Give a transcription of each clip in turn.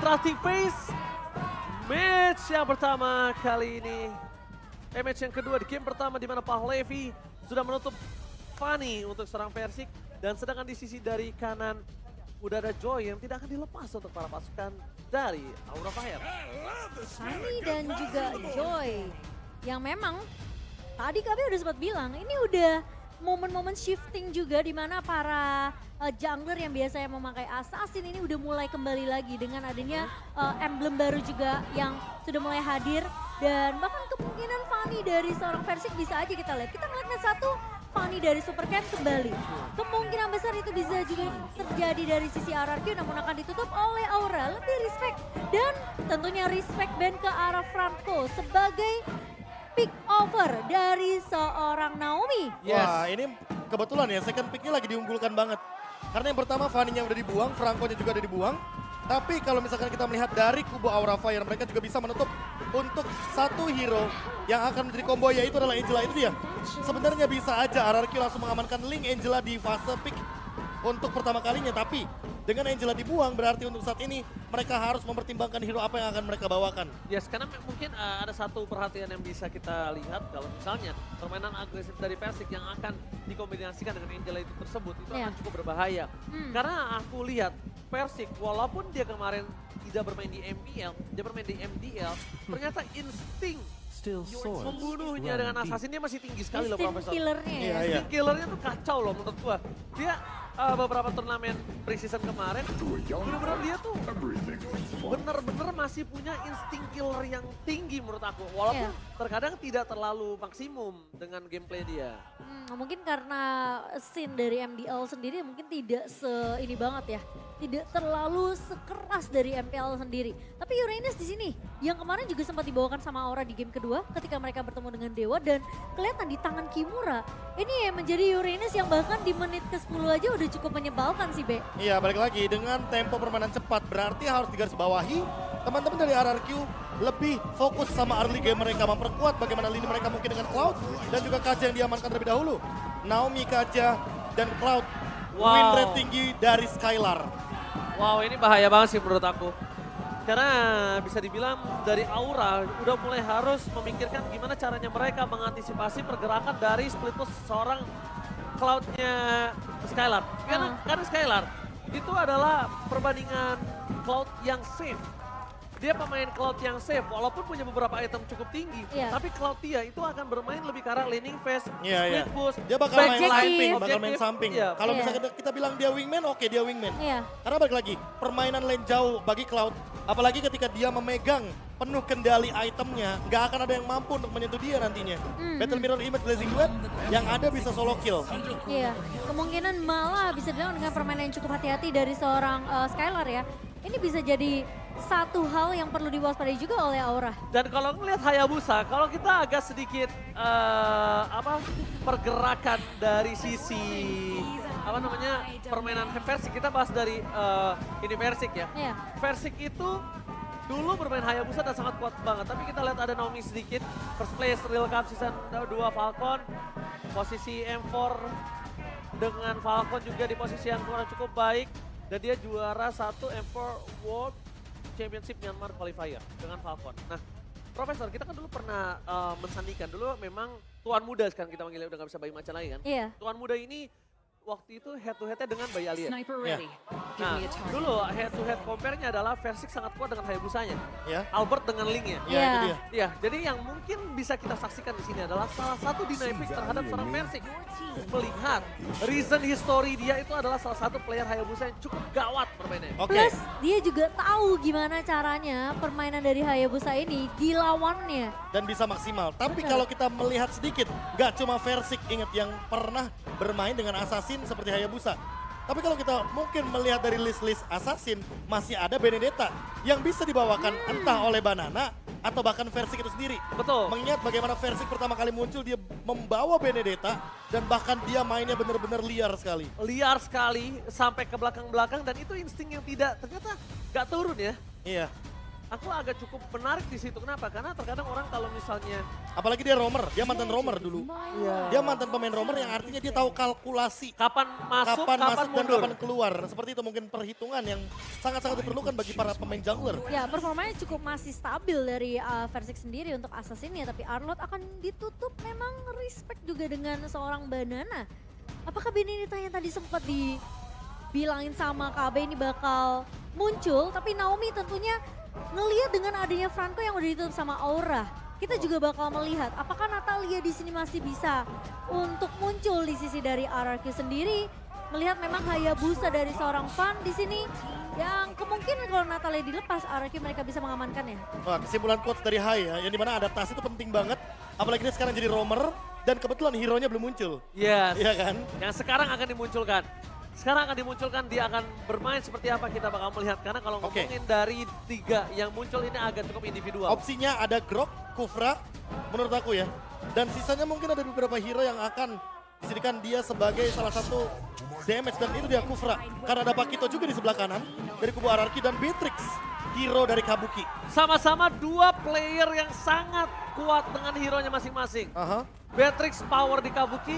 Destructive Phase. Match yang pertama kali ini. Match yang kedua di game pertama di mana Pahlevi sudah menutup Fanny untuk serang Persik. Dan sedangkan di sisi dari kanan udah ada Joy yang tidak akan dilepas untuk para pasukan dari Aura Fire. Fanny dan juga Joy yang memang tadi kami udah sempat bilang ini udah momen-momen shifting juga di mana para jungler yang biasanya memakai assassin ini udah mulai kembali lagi dengan adanya emblem baru juga yang sudah mulai hadir dan bahkan kemungkinan Fanny dari seorang Persik bisa aja kita lihat. Kita ngeliat match satu Fanny dari Super Ken kembali. Kemungkinan besar itu bisa juga terjadi dari sisi RRQ namun akan ditutup oleh Aura. Lebih respect dan tentunya respect band ke arah Franco sebagai pick over dari seorang Naomi. Yes. Wah ini kebetulan ya second picknya lagi diunggulkan banget. Karena yang pertama Fanny-nya udah dibuang, Franco-nya juga udah dibuang. Tapi kalau misalkan kita melihat dari kubu Aura Fire, mereka juga bisa menutup untuk satu hero yang akan menjadi combo yaitu adalah Angela. Itu dia. Sebenarnya bisa aja RRQ langsung mengamankan Link Angela di fase pick untuk pertama kalinya. Tapi dengan Angela dibuang berarti untuk saat ini mereka harus mempertimbangkan hero apa yang akan mereka bawakan. Yes, karena mungkin ada satu perhatian yang bisa kita lihat kalau misalnya permainan agresif dari Persik yang akan dikombinasikan dengan Angela itu tersebut itu akan cukup berbahaya. Karena aku lihat Persik walaupun dia kemarin tidak bermain di MPL, dia bermain di MDL, ternyata insting membunuhnya dengan assassin dia masih tinggi sekali loh Profesor. Killernya ya. Insting killernya tuh kacau loh menurut gua. Dia beberapa turnamen pre-season kemarin, bener-bener dia tuh bener-bener masih punya insting killer yang tinggi menurut aku. Walaupun terkadang tidak terlalu maksimum dengan gameplay dia. Mungkin karena scene dari MDL sendiri mungkin tidak ini banget ya. Tidak terlalu sekeras dari MPL sendiri. Tapi Uranus di sini yang kemarin juga sempat dibawakan sama Aura di game kedua ketika mereka bertemu dengan Dewa dan kelihatan di tangan Kimura. Ini yang menjadi Uranus yang bahkan di menit ke-10 aja udah cukup menyebalkan sih, Be. Iya, balik lagi dengan tempo permainan cepat berarti harus digarisbawahi. Teman-teman dari RRQ lebih fokus sama early game mereka, memperkuat bagaimana lini mereka mungkin dengan Cloud dan juga Kaja yang diamankan terlebih dahulu. Naomi, Kaja, dan Cloud win rate tinggi dari Skylar. Wow, ini bahaya banget sih menurut aku. Karena bisa dibilang dari Aura udah mulai harus memikirkan gimana caranya mereka mengantisipasi pergerakan dari split push seorang Cloud-nya Skylar. Karena Skylar itu adalah perbandingan Cloud yang safe. Dia pemain Cloud yang safe, walaupun punya beberapa item cukup tinggi. Tapi Cloud dia itu akan bermain lebih ke arah laning phase, split push. Dia bakal main samping, bakal main objektif. samping. Kalau misalnya kita bilang dia wingman, oke dia wingman. Karena balik lagi, permainan lane jauh bagi Cloud, apalagi ketika dia memegang penuh kendali itemnya, nggak akan ada yang mampu untuk menyentuh dia nantinya. Battle Mirror Image Blazing Duet yang ada bisa solo kill. Iya, kemungkinan malah bisa dibilang dengan permainan yang cukup hati-hati dari seorang Skylar ya. Ini bisa jadi satu hal yang perlu diwaspadai juga oleh Aura. Dan kalau ngelihat Hayabusa, kalau kita agak sedikit pergerakan dari sisi permainan Persik, kita bahas dari ini Persik ya. Persik itu dulu bermain Hayabusa dan sangat kuat banget, tapi kita lihat ada Naomi sedikit, first place Real Cup Season 2 Falcon, posisi M4 dengan Falcon juga di posisi yang kurang cukup baik, dan dia juara 1 M4 World Championship Myanmar Qualifier dengan Falcon. Nah, Profesor, kita kan dulu pernah mensandingkan, dulu memang tuan muda sekarang kita manggilnya, udah gak bisa Bayi Macan lagi kan. Tuan muda ini waktu itu head to headnya dengan Bayi Alia. Nah, dulu head to head compare-nya adalah Persik sangat kuat dengan Hayabusanya. Albert dengan Link-nya. Itu dia. Iya, jadi yang mungkin bisa kita saksikan di sini adalah salah satu dynamics terhadap seorang Persik. Melihat reason history dia itu adalah salah satu player Hayabusa yang cukup gawat permainannya. Plus dia juga tahu gimana caranya permainan dari Hayabusa ini dilawannya. Dan bisa maksimal. Tapi kalau kita melihat sedikit, gak cuma Persik ingat yang pernah bermain dengan Assassin seperti Hayabusa. Tapi kalau kita mungkin melihat dari list-list Assassin, masih ada Benedetta yang bisa dibawakan entah oleh Banana atau bahkan Persik itu sendiri. Betul. Mengingat bagaimana Persik pertama kali muncul, dia membawa Benedetta dan bahkan dia mainnya benar-benar liar sekali. Liar sekali sampai ke belakang-belakang dan itu insting yang ternyata gak turun ya. Iya. aku agak cukup menarik di situ. Kenapa? Karena terkadang orang kalau misalnya Apalagi dia roamer, dia mantan roamer dulu. Iya. Dia mantan pemain roamer yang artinya dia tahu kalkulasi. kapan masuk, Kapan masuk dan mundur. kapan keluar. Seperti itu mungkin perhitungan yang sangat-sangat diperlukan bagi para pemain jungler. Ya, performanya cukup masih stabil dari Versik sendiri untuk Assassin ya, tapi Arlott akan ditutup memang respect juga dengan seorang Banana. Apakah Benedetta yang tadi sempat dibilangin sama KB ini bakal muncul, tapi Naomi tentunya ngelihat dengan adanya Franco yang udah ditutup sama Aura. Kita juga bakal melihat apakah Natalia di sini masih bisa untuk muncul di sisi dari RRQ sendiri. Melihat memang Hayabusa dari seorang Fan di sini yang kemungkinan kalau Natalia dilepas RRQ mereka bisa mengamankannya. Wah, kesimpulan quotes dari Hai ya, yang dimana adaptasi itu penting banget. Apalagi dia sekarang jadi roamer dan kebetulan hero-nya belum muncul. Yes. Iya kan? Yang sekarang akan dimunculkan. Sekarang akan dimunculkan, dia akan bermain seperti apa kita bakal melihat. Karena kalau Oke. ngomongin dari 3 yang muncul ini agak cukup individual. Opsinya ada Grok, Kufra, menurut aku ya. Dan sisanya mungkin ada beberapa hero yang akan dijadikan dia sebagai salah satu damage. Dan itu dia Kufra. Karena ada Pakito juga di sebelah kanan dari kubu RRQ dan Beatrix, hero dari Kabuki. Sama-sama 2 player yang sangat kuat dengan hero-nya masing-masing. Aha. Beatrix power di Kabuki,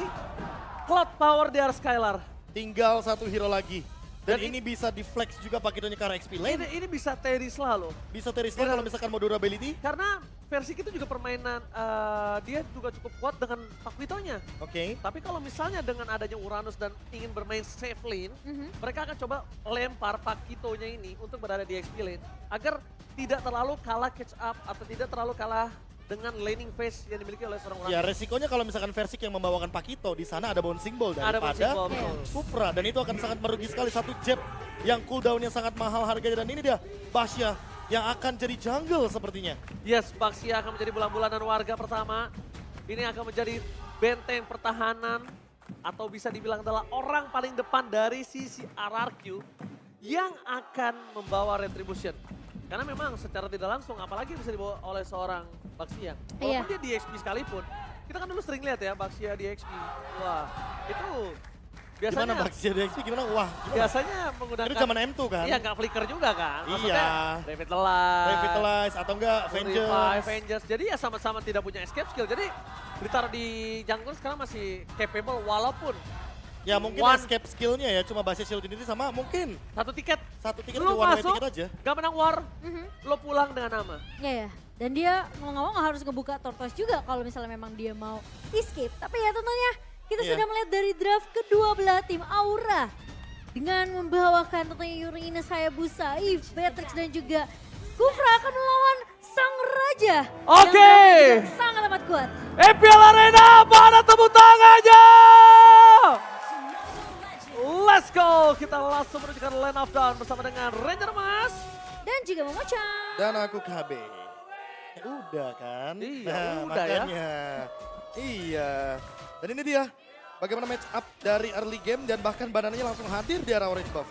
Cloud power di Skylar. Tinggal satu hero lagi. Dan Dan ini bisa di flex juga Pakitonya ke arah XP lane. Ini bisa Terry selalu. Bisa Terisla kalau misalkan mau durability. Karena versi itu juga permainan, dia juga cukup kuat dengan Pakitonya. Oke. Tapi kalau misalnya dengan adanya Uranus dan ingin bermain safe lane, mereka akan coba lempar Pakitonya ini untuk berada di XP lane. Agar tidak terlalu kalah catch up atau tidak terlalu kalah dengan laning phase yang dimiliki oleh seorang Uranus. Ya resikonya kalau misalkan Versik yang membawakan Pakito, di sana ada bouncing ball Ada daripada bouncing ball, betul. Kufra. Dan itu akan sangat merugi sekali, satu jab yang cooldownnya sangat mahal harganya. Dan ini dia Basya yang akan jadi jungle sepertinya. Yes, Baxia akan menjadi bulan-bulanan warga pertama. Ini akan menjadi benteng pertahanan atau bisa dibilang adalah orang paling depan dari sisi RRQ yang akan membawa retribution. Karena memang secara tidak langsung, apalagi bisa dibawa oleh seorang Baxia. Walaupun dia di XP sekalipun, kita kan dulu sering lihat ya Baxia di XP. Wah, itu biasanya Gimana Basya di XP gimana? Wah, gimana? biasanya menggunakan. Itu zaman M2 kan? Iya, nggak flicker juga kan. Maksudnya Iya. Revitalize Revitalize atau enggak Avengers. Avengers. Jadi ya sama-sama tidak punya escape skill. Jadi ditaruh di jungle sekarang masih capable walaupun Ya mungkin One. escape skillnya ya cuma Basya Shield Unity sama mungkin satu tiket. satu tiket Lu atau one way masuk, tiket aja. gak menang war, lo pulang dengan nama. Ya, ya. Dan dia mau nggak mau nggak harus ngebuka tortoise juga kalau misalnya memang dia mau escape. Tapi ya tentunya kita Iya. sudah melihat dari draft kedua belah tim Aura. Dengan membawakan tentunya Yuriines Hayabusa, Eve, Beatrix dan juga Kufra akan melawan Sang Raja. Oke. Yang sangat amat kuat. EPL Arena, mana tepuk tangannya? Let's go, kita langsung menuju ke Land of Dawn bersama dengan Ranger Mas. Dan juga Momochan. Dan aku KB. Ya udah kan? Iya, Nah, udah ya. makanya. Iya. Dan ini dia. Bagaimana match up dari early game dan bahkan badannya langsung hadir di arah orange buff.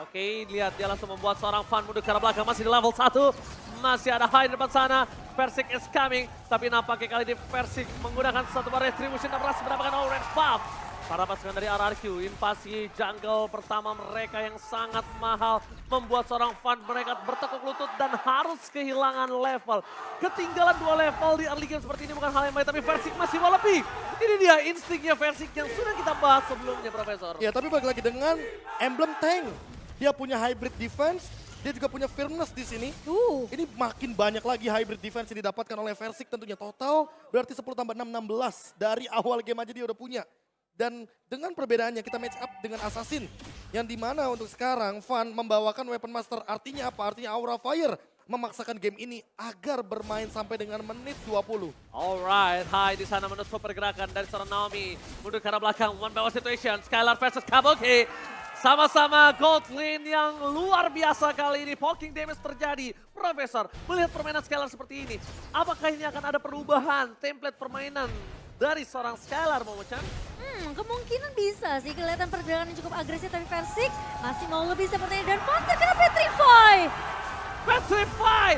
Oke, lihat dia langsung membuat seorang Fan mundur ke arah belakang, masih di level 1. Masih ada Hai di depan sana, Versik is coming. Tapi nampaknya kali ini Versik menggunakan satu bar retribution dan berhasil mendapatkan orange buff. Para pasukan dari RRQ, invasi jungle pertama mereka yang sangat mahal. Membuat seorang Fan mereka bertekuk lutut dan harus kehilangan level. Ketinggalan 2 level di early game seperti ini bukan hal yang baik, tapi Versik masih mau lebih. Ini dia instingnya Versik yang sudah kita bahas sebelumnya, Profesor. Ya tapi balik lagi dengan emblem tank. Dia punya hybrid defense, dia juga punya firmness di sini. Ini makin banyak lagi hybrid defense yang didapatkan oleh Versik tentunya. Total berarti 10 tambah 6, 16. Dari awal game aja dia udah punya. Dan dengan perbedaannya kita match up dengan Assassin. Yang dimana untuk sekarang Fan membawakan Weapon Master. Artinya apa? Artinya Aura Fire memaksakan game ini agar bermain sampai dengan menit 20. Alright, Hai di sana menutup pergerakan dari seorang Naomi. Mundur ke arah belakang, one by one situation. Skylar versus Kabuki. Sama-sama gold lane yang luar biasa kali ini. Poking damage terjadi. Profesor, melihat permainan Skylar seperti ini, apakah ini akan ada perubahan template permainan dari seorang Skylar, Momochan? Kemungkinan bisa sih, kelihatan pergerakan yang cukup agresif, tapi Versik masih mau lebih sepertinya. Dan Fan terkena Petrify. Petrify!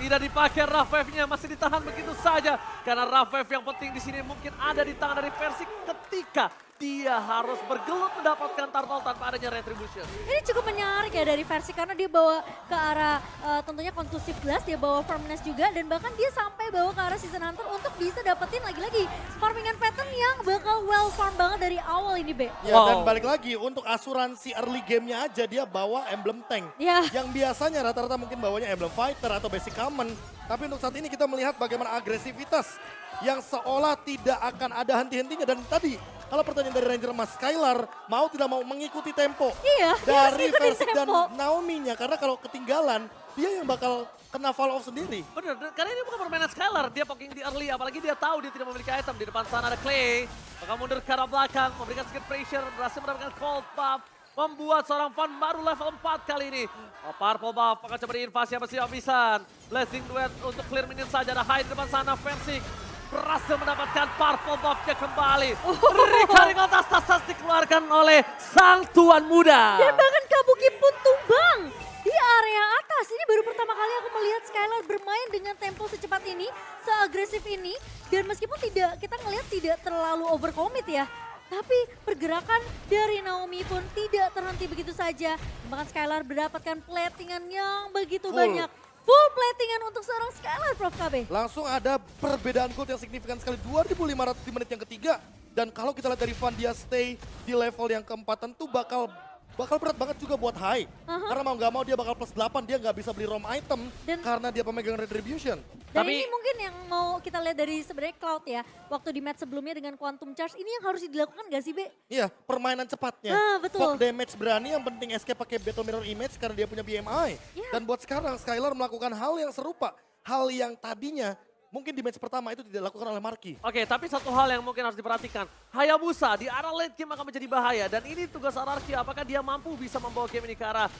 Tidak dipakai Rafeve-nya, masih ditahan begitu saja. Karena Rafeve yang penting di sini mungkin ada di tangan dari Versik ketika dia harus bergelut mendapatkan turtle tanpa adanya retribution. Ini cukup menarik ya dari versi karena dia bawa ke arah tentunya conclusive blast, dia bawa firmness juga dan bahkan dia sampai bawa ke arah season hunter untuk bisa dapetin lagi-lagi farmingan pattern yang bakal well farm banget dari awal ini Be. Ya dan balik lagi untuk asuransi early gamenya aja dia bawa emblem tank. Ya. Yang biasanya rata-rata mungkin bawanya emblem fighter atau basic common. Tapi untuk saat ini kita melihat bagaimana agresivitas yang seolah tidak akan ada henti-hentinya. Dan tadi kalau pertanyaan dari Ranger Mas, Skylar mau tidak mau mengikuti tempo Iya, dari ikutin Versik dan tempo. Naomi-nya. Karena kalau ketinggalan dia yang bakal kena fall off sendiri. Bener, karena ini bukan permainan Skylar, dia poking di early, apalagi dia tahu dia tidak memiliki item. Di depan sana ada Clay, bakal mundur ke arah belakang, memberikan sedikit pressure, berhasil mendapatkan cold buff, membuat seorang fan baru level 4 kali ini. Purple buff akan coba diinvasi habis-habisan. Blessing duet untuk clear minion saja, ada High di depan sana, Versik berhasil mendapatkan purple buff-nya kembali. Recurring tas dikeluarkan oleh sang tuan muda. Dan bahkan Kabuki pun tumbang di area atas. Ini baru pertama kali aku melihat Skylar bermain dengan tempo secepat ini, seagresif ini. Dan meskipun kita ngelihat tidak terlalu overcommit ya. Tapi pergerakan dari Naomi pun tidak terhenti begitu saja. Bahkan Skylar mendapatkan platingan yang begitu banyak. Full platingan untuk seorang Skylar, Prof. KB. Langsung ada perbedaan gold yang signifikan sekali. 2.500 di menit yang ketiga. Dan kalau kita lihat dari Van dia stay di level yang keempat tentu bakal berat banget juga buat High. Karena mau nggak mau dia bakal plus 8, dia nggak bisa beli ROM item karena dia pemegang retribution. Dan ini mungkin yang mau kita lihat dari sebenarnya Cloud ya. Waktu di match sebelumnya dengan Quantum Charge, ini yang harus dilakukan nggak sih, Be? Iya, permainan cepatnya. Betul. Poke damage berani, yang penting escape pakai Battle Mirror Image karena dia punya BMI. Dan buat sekarang Skylar melakukan hal yang serupa. Hal yang tadinya mungkin di match pertama itu tidak dilakukan oleh Marky. Oke, tapi satu hal yang mungkin harus diperhatikan. Hayabusa di arah late game akan menjadi bahaya. Dan ini tugas RRQ, apakah dia mampu bisa membawa game ini ke arah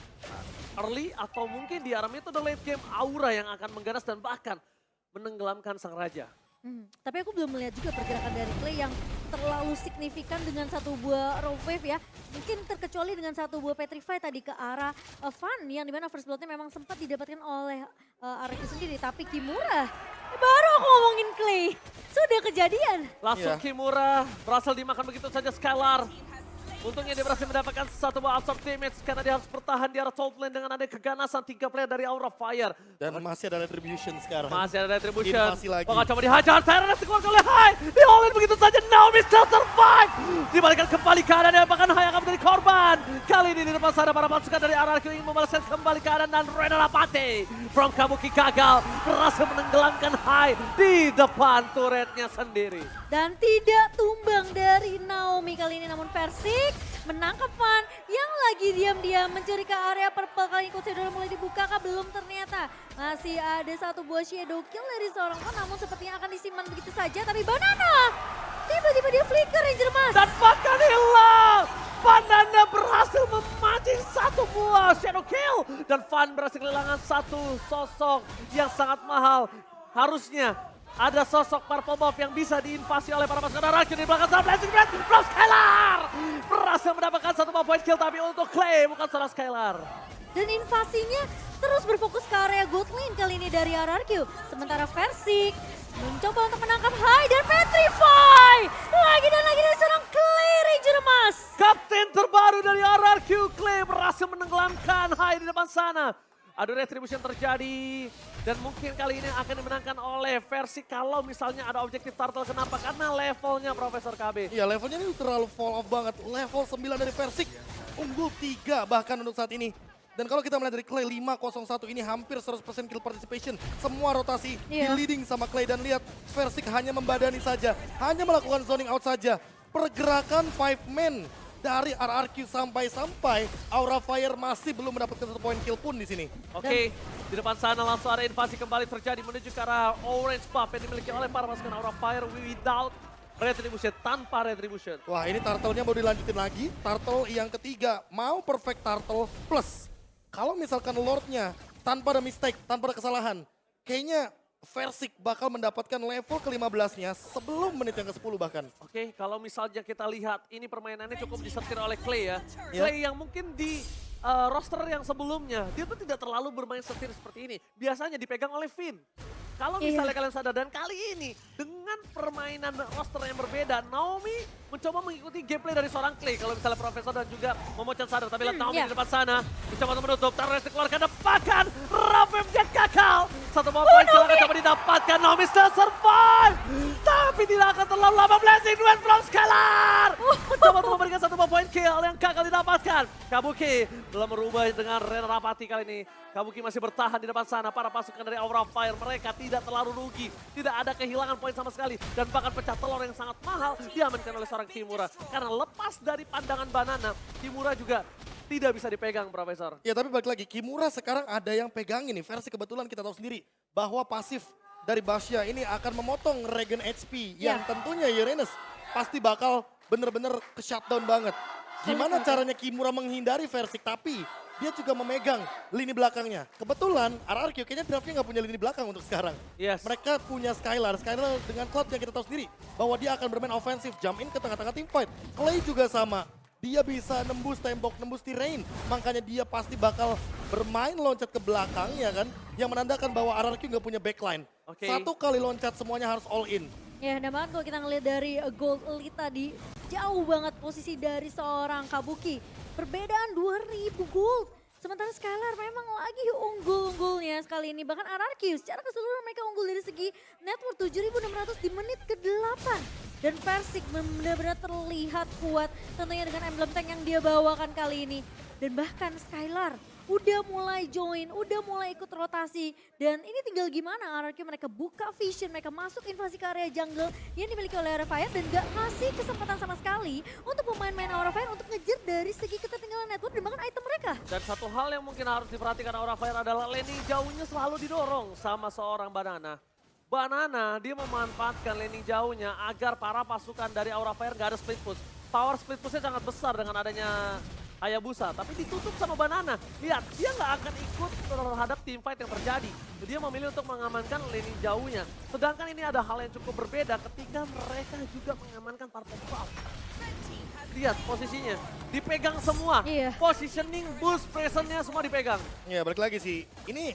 early atau mungkin di arah metode late game Aura yang akan mengganas dan bahkan menenggelamkan sang raja. Tapi aku belum melihat juga pergerakan dari Clay yang terlalu signifikan dengan satu buah Raw Wave ya. Mungkin terkecuali dengan satu buah Petrify tadi ke arah Van yang dimana first blood-nya memang sempat didapatkan oleh RRQ sendiri. Tapi Kimura, baru aku ngomongin Clay, sudah kejadian. Langsung Kimura berhasil dimakan begitu saja Skylar. Untungnya dia berhasil mendapatkan satu buah absorb damage karena dia harus bertahan di arah top lane dengan ada keganasan 3 player dari Aura Fire. Dan masih ada retribution sekarang. Masih ada retribution. Invasi lagi. Bakal coba dihajar, Tyrannus dikeluarkan oleh High. Di all-in begitu saja, Naomi still survive. Dibalikan kembali keadaan dan bahkan High akan menjadi korban. Kali ini di depan sana para pasukan dari RRQ ingin membalaskan kembali keadaan dan Rena Lapate from Kabuki gagal. Berhasil menenggelamkan High di depan turretnya sendiri. Dan tidak tumbang dari Naomi kali ini namun Versik menangkap Van yang lagi diam-diam mencuri ke area purple. Kali ini Kusidoro mulai dibuka kah? Belum ternyata. Masih ada satu buah shadow kill dari seorang Van namun sepertinya akan disimpan begitu saja. Tapi Banana tiba-tiba dia flicker Ranger Mas. Dan bahkan hilang. Banana berhasil memancing satu buah shadow kill. Dan Van berhasil kehilangan satu sosok yang sangat mahal. Harusnya ada sosok Purple Buff yang bisa diinvasi oleh para pasukan RRQ di belakang sana. Blessing Brand from Skylar. Berhasil mendapatkan satu buah point kill tapi untuk Clay bukan salah Skylar. Dan invasinya terus berfokus ke area gold lane kali ini dari RRQ. Sementara Versik mencoba untuk menangkap High dan Petrify. Lagi dan lagi dari seorang Clay Ranger Mas. Kapten terbaru dari RRQ, Clay berhasil menenggelamkan High di depan sana. Adu retribution terjadi dan mungkin kali ini akan dimenangkan oleh Versik kalau misalnya ada objektif turtle. Kenapa? Karena levelnya Profesor KB. Iya, levelnya ini terlalu fall off banget. Level 9 dari Versik, unggul 3 bahkan untuk saat ini. Dan kalau kita melihat dari Clay 501 ini hampir 100% kill participation. Semua rotasi di leading sama Clay dan lihat Versik hanya membadani saja. Hanya melakukan zoning out saja. Pergerakan 5 man dari RRQ sampai Aura Fire masih belum mendapatkan satu poin kill pun di sini. Oke, di depan sana langsung ada invasi kembali terjadi menuju ke arah orange buff yang dimiliki oleh para pasukan Aura Fire without retribution, tanpa retribution. Wah, ini turtle-nya mau dilanjutin lagi. Turtle yang ketiga mau perfect turtle plus. Kalau misalkan Lord-nya tanpa ada mistake, tanpa ada kesalahan, kayaknya Versik bakal mendapatkan level ke-15-nya sebelum menit yang ke-10 bahkan. Oke, kalau misalnya kita lihat ini permainannya cukup disetir oleh Clay ya. Clay yang mungkin di roster yang sebelumnya, dia tuh tidak terlalu bermain setir seperti ini. Biasanya dipegang oleh Finn. Kalau misalnya kalian sadar, dan kali ini dengan permainan roster yang berbeda, Naomi mencoba mengikuti gameplay dari seorang Clay. Kalau misalnya Profesor dan juga Momochan sadar, tapi lihat Naomi di depan sana, mencoba untuk menutup, Tarles dikeluarkan, dapatkan, Rafim dia gagal. Satu ball point silahkan coba didapatkan, Naomi still survive. Tapi tidak akan terlalu lama, blessing duet from Skylar. Mencoba untuk memberikan satu ball point kill yang gagal didapatkan. Kabuki belum merubah dengan Ren Rapati kali ini. Kabuki masih bertahan di depan sana, para pasukan dari Aura Fire mereka tidak terlalu rugi. Tidak ada kehilangan poin sama sekali. Dan bahkan pecah telur yang sangat mahal diamankan oleh seorang Kimura. Karena lepas dari pandangan Banana, Kimura juga tidak bisa dipegang, Profesor. Ya tapi balik lagi, Kimura sekarang ada yang pegang ini. Versi kebetulan kita tahu sendiri bahwa pasif dari Basya ini akan memotong regen HP. Yang tentunya Uranus pasti bakal bener-bener ke shutdown banget. Gimana caranya Kimura menghindari Versik, tapi dia juga memegang lini belakangnya. Kebetulan RRQ kayaknya draftnya nggak punya lini belakang untuk sekarang. Yes. Mereka punya Skylar. Skylar dengan Cloud yang kita tahu sendiri bahwa dia akan bermain ofensif, jump in ke tengah-tengah team fight. Clay juga sama. Dia bisa nembus tembok, nembus terrain. Makanya dia pasti bakal bermain loncat ke belakang ya kan. Yang menandakan bahwa RRQ nggak punya backline. Satu kali loncat semuanya harus all in. Ya, dan banget kalau kita ngeliat dari Gold Elite tadi, jauh banget posisi dari seorang Kabuki. Perbedaan 2000 gold. Sementara Skylar memang lagi unggul-unggulnya sekali ini. Bahkan RRQ secara keseluruhan mereka unggul dari segi network 7.600 di menit ke-8. Dan Versik benar-benar terlihat kuat tentunya dengan emblem tank yang dia bawakan kali ini. Dan bahkan Skylar udah mulai join, udah mulai ikut rotasi. Dan ini tinggal gimana RRQ mereka buka vision, mereka masuk invasi ke area jungle yang dimiliki oleh Aura Fire dan gak ngasih kesempatan sama sekali untuk pemain-pemain Aura Fire untuk ngejar dari segi ketertinggalan network dan bahkan item mereka. Dan satu hal yang mungkin harus diperhatikan Aura Fire adalah laning jauhnya selalu didorong sama seorang Banana. Banana dia memanfaatkan laning jauhnya agar para pasukan dari Aura Fire gak ada split push. Power split pushnya sangat besar dengan adanya Hayabusa, tapi ditutup sama Banana. Lihat, dia nggak akan ikut terhadap team fight yang terjadi. Dia memilih untuk mengamankan lini jauhnya. Sedangkan ini ada hal yang cukup berbeda ketika mereka juga mengamankan partai Cloud. Lihat posisinya, dipegang semua. Positioning, boost, presence-nya semua dipegang. Ya balik lagi sih, ini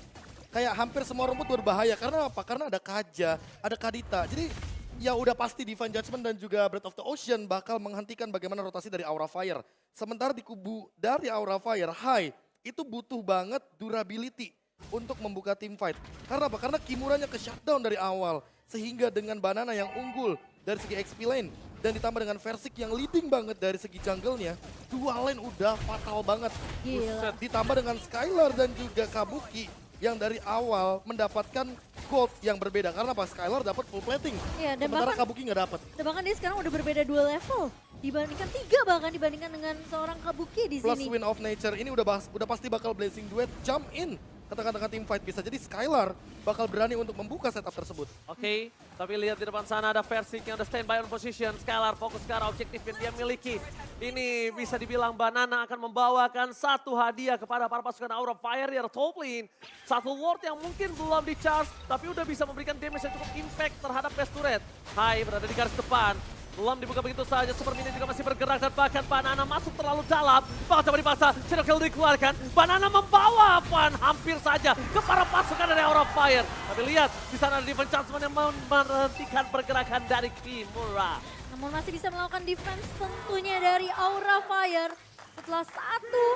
kayak hampir semua rumput berbahaya. Karena apa? Karena ada Kaja, ada Kadita. Jadi ya udah pasti Divine Judgment dan juga Breath of the Ocean bakal menghentikan bagaimana rotasi dari Aura Fire. Sementara di kubu dari Aura Fire, High itu butuh banget durability untuk membuka team fight. Karena apa? Karena Kimuranya ke shutdown dari awal. Sehingga dengan Banana yang unggul dari segi XP lane dan ditambah dengan Versik yang leading banget dari segi jungle-nya, dua lane udah fatal banget. Gila. Ditambah dengan Skylar dan juga Kabuki yang dari awal mendapatkan gold yang berbeda. Karena apa? Skylar dapat full plating. Iya, dan Sementara bahkan, Kabuki nggak dapat. dan bahkan dia sekarang udah berbeda 2 level. Dibandingkan 3 bahkan dibandingkan dengan seorang Kabuki di Plus sini. Wind of Nature ini udah pasti bakal Blazing Duet jump in ke tengah-tengah team fight. Bisa jadi Skylar bakal berani untuk membuka setup tersebut. Oke, tapi lihat di depan sana ada Versik yang udah standby on position. Skylar fokus ke arah objektif yang dia miliki. Ini bisa dibilang Banana akan membawakan satu hadiah kepada para pasukan Aura Fire yang top lane. Satu ward yang mungkin belum di-charge, tapi udah bisa memberikan damage yang cukup impact terhadap best turret. Hai berada di garis depan. Belum dibuka begitu saja, Super Minion juga masih bergerak dan bahkan Banana masuk terlalu dalam. Bakal coba dipaksa, Shadow Kill dikeluarkan. Banana membawa Van hampir saja ke para pasukan dari Aura Fire. Tapi lihat, di sana ada Defense Judgment yang menghentikan pergerakan dari Kimura. Namun masih bisa melakukan defense tentunya dari Aura Fire. Setelah satu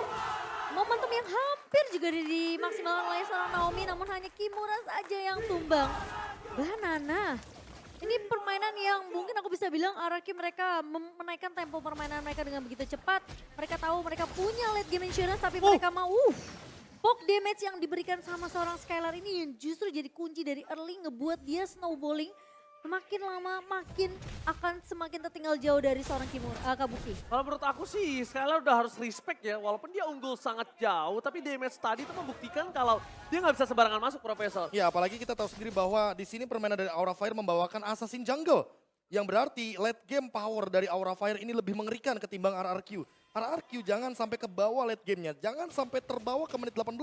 momentum yang hampir juga dimaksimalkan oleh seorang Naomi, namun hanya Kimura saja yang tumbang. Banana. Ini permainan yang mungkin aku bisa bilang RRQ mereka menaikkan tempo permainan mereka dengan begitu cepat. Mereka tahu mereka punya late game insurance tapi mereka mau poke damage yang diberikan sama seorang Skylar ini yang justru jadi kunci dari early ngebuat dia snowballing. Makin lama makin akan semakin tertinggal jauh dari seorang Kabuki. Kalau menurut aku sih Skylar udah harus respect ya, walaupun dia unggul sangat jauh, tapi damage tadi itu membuktikan kalau dia nggak bisa sembarangan masuk, Profesor. Ya apalagi kita tahu sendiri bahwa di sini permainan dari Aura Fire membawakan Assassin Jungle. Yang berarti late game power dari Aura Fire ini lebih mengerikan ketimbang RRQ. RRQ jangan sampai ke bawah late gamenya, jangan sampai terbawa ke menit 18.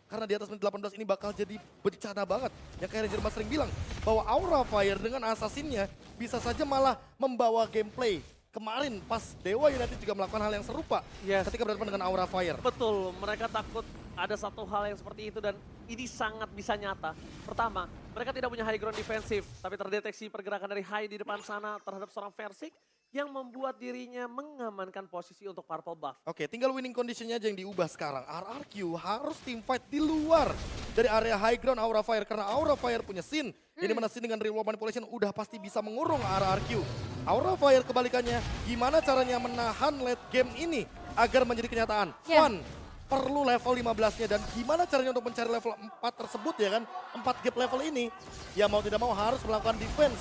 Karena di atas menit 18 ini bakal jadi bencana banget. Yang kayak Ranger Mas sering bilang, bahwa Aura Fire dengan Assassinnya bisa saja malah membawa gameplay. Kemarin pas Dewa United juga melakukan hal yang serupa ketika berhadapan dengan Aura Fire. Betul, mereka takut ada satu hal yang seperti itu dan ini sangat bisa nyata. Pertama, mereka tidak punya high ground defensif, tapi terdeteksi pergerakan dari Hai di depan sana terhadap seorang Versik yang membuat dirinya mengamankan posisi untuk purple buff. Oke, tinggal winning conditionnya aja yang diubah sekarang. RRQ harus team fight di luar dari area high ground Aura Fire. Karena Aura Fire punya Sin. Ini mana Sin dengan real world manipulation udah pasti bisa mengurung RRQ. Aura Fire kebalikannya, gimana caranya menahan late game ini agar menjadi kenyataan. Fun perlu level 15-nya dan gimana caranya untuk mencari level 4 tersebut ya kan. 4 gap level ini, ya mau tidak mau harus melakukan defense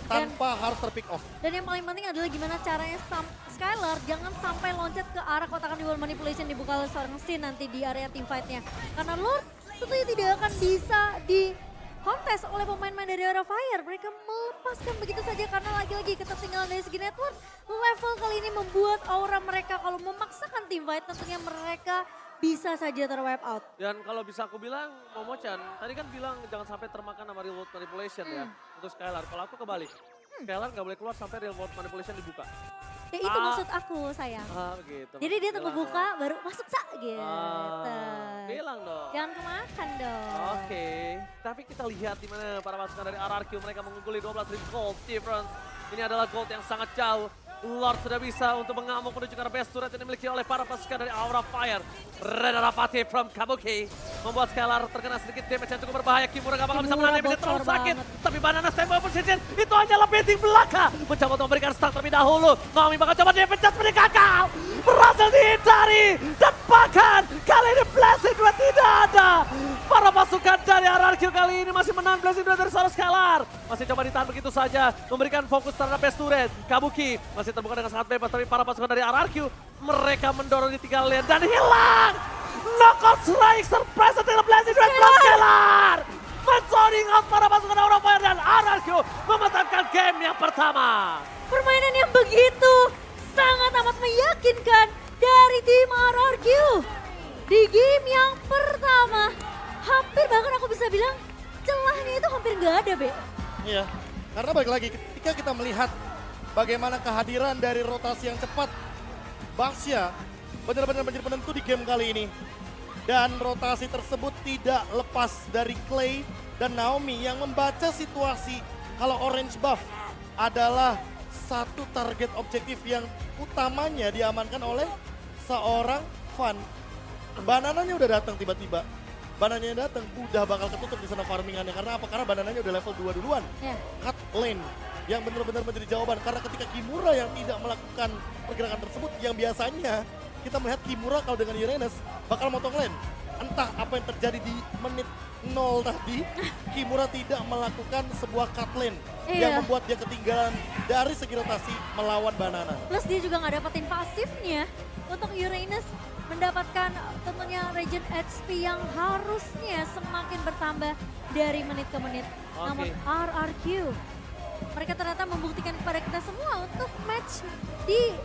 tanpa harus terpick off. Dan yang paling penting adalah gimana caranya Skylar jangan sampai loncat ke arah kotakan di world manipulation dibuka oleh seorang Sin nanti di area team fight-nya. Karena Lord tentunya tidak akan bisa di kontes oleh pemain-pemain dari Aura Fire. Mereka melepaskan begitu saja karena lagi-lagi ketertinggalan dari segi network. Level kali ini membuat aura mereka kalau memaksakan team fight tentunya mereka bisa saja terwipe out. Dan kalau bisa aku bilang, Momo-chan, tadi kan bilang jangan sampai termakan sama real world manipulation ya untuk Skylar. Kalau aku kebalik, Skylar nggak boleh keluar sampai real world manipulation dibuka. Ya itu maksud aku sayang. Gitu. Jadi dia tunggu buka baru masuk gitu. Bilang dong. Jangan kemakan dong. Oke, tapi kita lihat di mana para pasukan dari RRQ mereka mengungguli 12.000 gold difference. Ini adalah gold yang sangat jauh. Lord sudah bisa untuk mengamuk menuju ke arah base turret yang dimiliki oleh para pasukan dari Aura Fire. Red Rapati from Kabuki membuat Skylar terkena sedikit damage yang cukup berbahaya. Kimura gak bakal bisa menahan damage terlalu sakit. Tapi Banana stable position itu hanyalah betting belaka. Mencoba untuk memberikan stun terlebih dahulu. Naomi bakal coba defense seperti gagal. Berhasil dihindari. Dan bahkan kali ini blessing duet tidak ada. Para pasukan dari RRQ kali ini masih menahan blessing duet dari seorang Skylar. Masih coba ditahan begitu saja. Memberikan fokus terhadap base turret. Kabuki masih terbuka dengan sangat bebas. Tapi para pasukan dari RRQ mereka mendorong di 3 lane dan hilang. Knockout strike surprise adalah blessing duet from Skylar. Men-zoning out para pasukan Aura Fire dan RRQ memenangkan game yang pertama. Permainan yang begitu sangat amat meyakinkan dari tim RRQ. Di game yang pertama, hampir bahkan aku bisa bilang celahnya itu hampir nggak ada, Be. Iya, karena balik lagi ketika kita melihat bagaimana kehadiran dari rotasi yang cepat, Baxia benar-benar menjadi penentu di game kali ini. Dan rotasi tersebut tidak lepas dari Clay dan Naomi yang membaca situasi kalau orange buff adalah satu target objektif yang utamanya diamankan oleh seorang Fan. Banananya udah datang tiba-tiba. Banananya datang, udah bakal ketutup di sana farmingannya. Karena apa? Karena banananya udah level 2 duluan. Cut lane yang benar-benar menjadi jawaban. Karena ketika Kimura yang tidak melakukan pergerakan tersebut, yang biasanya kita melihat Kimura kalau dengan Uranus bakal motong lane. Entah apa yang terjadi di menit 0 tadi, Kimura tidak melakukan sebuah cut lane yang membuat dia ketinggalan dari segi rotasi melawan Banana. Plus dia juga nggak dapetin pasifnya untuk Uranus mendapatkan tentunya regen HP yang harusnya semakin bertambah dari menit ke menit. Namun RRQ, mereka ternyata membuktikan kepada kita semua untuk match di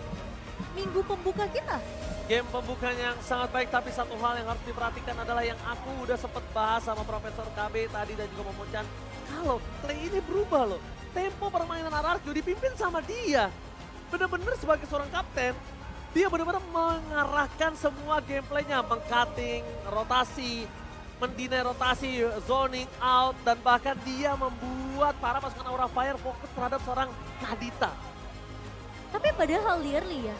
minggu pembuka kita. Game pembukanya yang sangat baik, tapi satu hal yang harus diperhatikan adalah yang aku udah sempet bahas sama Profesor KB tadi dan juga Momo-chan. Kalau Clay ini berubah loh, tempo permainan RRQ dipimpin sama dia. Bener-bener sebagai seorang kapten, dia benar-benar mengarahkan semua gameplaynya, meng-cutting, rotasi, mendinai rotasi, zoning out, dan bahkan dia membuat para pasukan Aura Fire fokus terhadap seorang Kadita. Tapi padahal Lierli ya,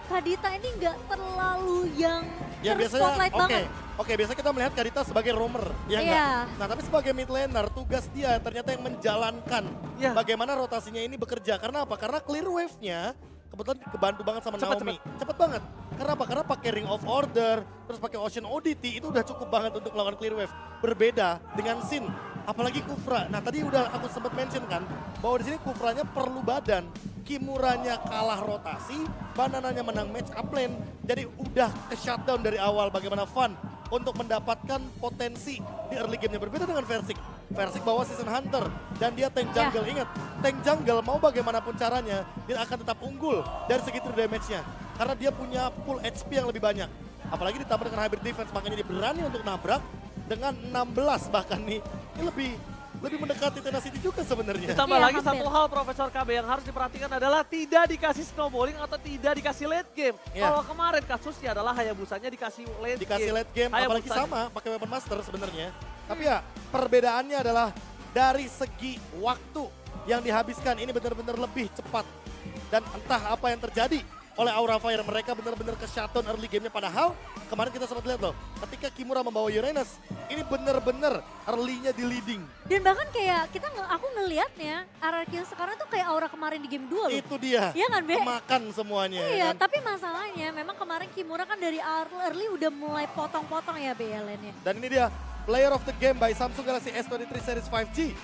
Kadita ini nggak terlalu yang biasanya, spotlight banget. Oke, biasanya kita melihat Kadita sebagai roamer, ya enggak? Nah, tapi sebagai mid laner, tugas dia ternyata yang menjalankan bagaimana rotasinya ini bekerja. Karena apa? Karena clear wave-nya kebetulan kebantu banget sama Naomi. Cepet banget. Karena apa? Karena pakai Ring of Order, terus pakai Ocean ODT, itu udah cukup banget untuk melakukan clear wave. Berbeda dengan Sin, apalagi Kufra. Nah, tadi udah aku sempat mention kan, bahwa di sini Kufranya perlu badan. Kimuranya kalah rotasi, Banananya menang match up lane. Jadi udah ke shutdown dari awal bagaimana Fun untuk mendapatkan potensi di early game-nya. Berbeda dengan Versik. Versik bawa Season Hunter dan dia tank jungle. Ingat, tank jungle mau bagaimanapun caranya, dia akan tetap unggul dari segi true damage-nya. Karena dia punya full HP yang lebih banyak. Apalagi ditambah dengan hybrid defense, makanya dia berani untuk nabrak dengan 16 bahkan nih. Ini lebih lebih mendekati Tenacity juga sebenarnya. Ditambah Iya, lagi hampir. satu hal Profesor KB yang harus diperhatikan adalah tidak dikasih snowballing atau tidak dikasih late game. Iya. Kalau kemarin kasusnya adalah Hayabusanya dikasih late Dikasih game. late game, apalagi Hayabusanya- sama pakai weapon master sebenarnya. Tapi ya perbedaannya adalah dari segi waktu yang dihabiskan ini benar-benar lebih cepat. Dan entah apa yang terjadi oleh Aura Fire, mereka benar-benar ke shutdown early game-nya. Padahal kemarin kita sempat lihat loh, ketika Kimura membawa Uranus, ini benar-benar early-nya di leading. Dan bahkan kayak aku ngelihatnya RRQ sekarang tuh kayak aura kemarin di game 2 loh. Itu dia, Iya kan, Be? kemakan semuanya. Iya, kan? tapi masalahnya memang kemarin Kimura kan dari early udah mulai potong-potong ya BLN-nya. Dan ini dia, player of the game by Samsung Galaxy S23 Series 5G,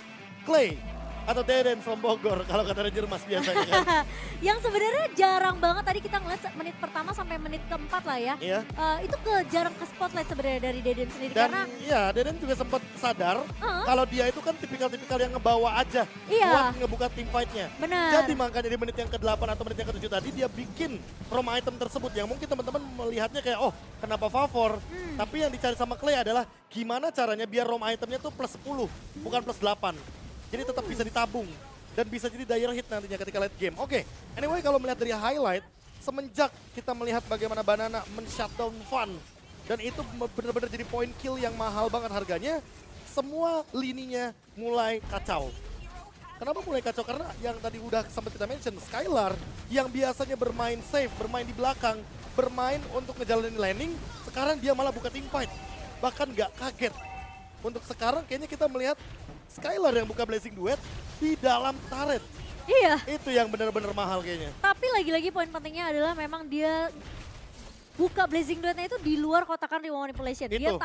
Clay. Atau Deden from Bogor, kalau kata Ranger Mas biasanya kan. Yang sebenarnya jarang banget tadi kita ngeliat menit pertama sampai menit keempat lah ya. Iya. Itu jarang ke spotlight sebenarnya dari Deden sendiri Dan karena iya, Deden juga sempat sadar kalau dia itu kan tipikal-tipikal yang ngebawa aja Iya. buat ngebuka tim fight-nya. benar. Jadi makanya di menit yang ke-8 atau menit yang ke-7 tadi dia bikin roam item tersebut yang mungkin teman-teman melihatnya kayak oh kenapa favor. Tapi yang dicari sama Clay adalah gimana caranya biar roam itemnya tuh plus 10 bukan plus 8. Jadi tetap bisa ditabung dan bisa jadi dire hit nantinya ketika late game. Oke, anyway kalau melihat dari highlight, semenjak kita melihat bagaimana Banana men-shutdown Fun, dan itu benar-benar jadi point kill yang mahal banget harganya, semua lininya mulai kacau. Kenapa mulai kacau? Karena yang tadi udah sempat kita mention, Skylar yang biasanya bermain safe, bermain di belakang, bermain untuk ngejalanin landing, sekarang dia malah buka team fight. Bahkan nggak kaget. Untuk sekarang kayaknya kita melihat Skylar yang buka Blazing Duet di dalam turret. Iya, Itu yang benar-benar mahal kayaknya. tapi lagi-lagi poin pentingnya adalah memang dia buka Blazing Duet-nya itu di luar kotakan Remote Manipulation. Dia Itu.